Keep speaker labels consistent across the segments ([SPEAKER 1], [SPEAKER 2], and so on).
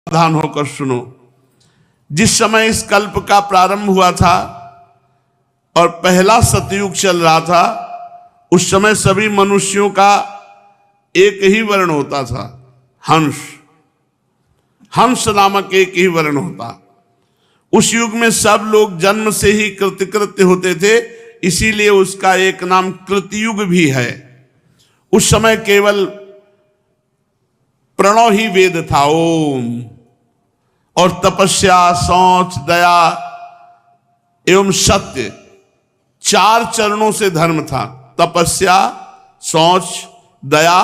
[SPEAKER 1] सावधान होकर सुनो। जिस समय इस कल्प का प्रारंभ हुआ था और पहला सतयुग चल रहा था, उस समय सभी मनुष्यों का एक ही वर्ण होता था, हंस। हंस नामक एक ही वर्ण होता। उस युग में सब लोग जन्म से ही कृतकृत्य होते थे, इसीलिए उसका एक नाम कृतयुग भी है। उस समय केवल प्रणव ही वेद था, ओम, और तपस्या, शौच, दया एवं सत्य, चार चरणों से धर्म था। तपस्या, शौच, दया,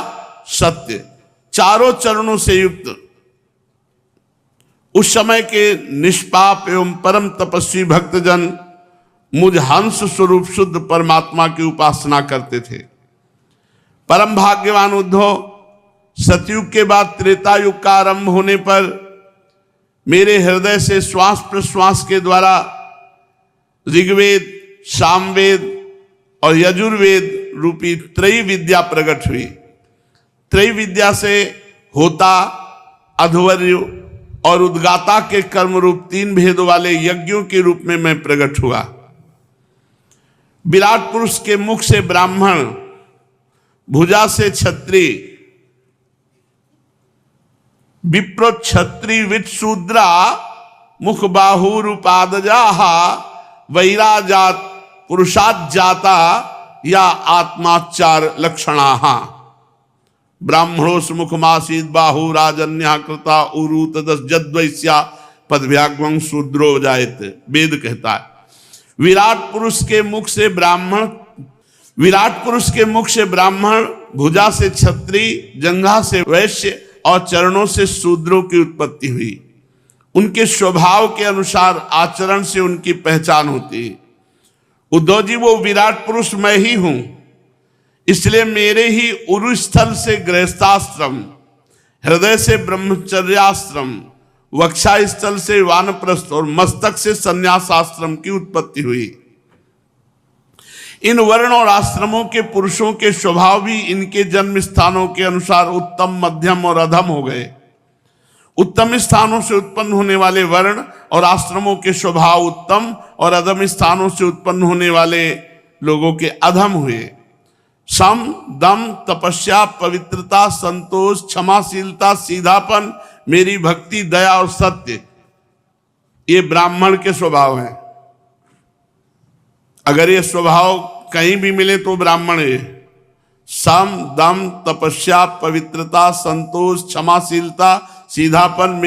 [SPEAKER 1] सत्य, चारों चरणों से युक्त उस समय के निष्पाप एवं परम तपस्वी भक्तजन मुझ हंस स्वरूप शुद्ध परमात्मा की उपासना करते थे। परम भाग्यवान उद्धव, सतयुग के बाद त्रेता युग का आरंभ होने पर मेरे हृदय से श्वास प्रश्वास के द्वारा ऋग्वेद, सामवेद और यजुर्वेद रूपी त्रयी विद्या प्रकट हुई। त्रयी विद्या से होता, अध्वर्यु और उद्गाता के कर्म रूप तीन भेद वाले यज्ञों के रूप में मैं प्रकट हुआ। विराट पुरुष के मुख से ब्राह्मण, भुजा से क्षत्रिय, विप्र क्षत्रिय विट शूद्रा, मुख बाहुरुपादजा, वैराजात पुरुषात जाता या आत्माचार लक्षणा। ब्राह्मणोस मुखमासीत बाहु राजन्या कृता उरु तदस जद्वैस्या पदव्याग्वं शूद्रो जायत। वेद कहता है विराट पुरुष के मुख से ब्राह्मण, भुजा से क्षत्रिय, जंघा से वैश्य और चरणों से शूद्रों की उत्पत्ति हुई। उनके स्वभाव के अनुसार आचरण से उनकी पहचान होती है। उद्धव जी, वो विराट पुरुष मैं ही हूं, इसलिए मेरे ही उरु स्थल से गृहस्थाश्रम, हृदय से ब्रह्मचर्याश्रम, वक्षा स्थल से वानप्रस्थ और मस्तक से संन्यासाश्रम की उत्पत्ति हुई। इन वर्ण और आश्रमों के पुरुषों के स्वभाव भी इनके जन्म स्थानों के अनुसार उत्तम, मध्यम और अधम हो गए। उत्तम स्थानों से उत्पन्न होने वाले वर्ण और आश्रमों के स्वभाव उत्तम और अधम स्थानों से उत्पन्न होने वाले लोगों के अधम हुए। सम, दम, तपस्या, पवित्रता, संतोष, क्षमाशीलता, सीधापन, मेरी भक्ति, दया और सत्य, ये ब्राह्मण के स्वभाव हैं। अगर ये स्वभाव कहीं भी मिले तो ब्राह्मण है। सम, दम, तपस्या, पवित्रता, संतोष, क्षमाशीलता, सीधापन,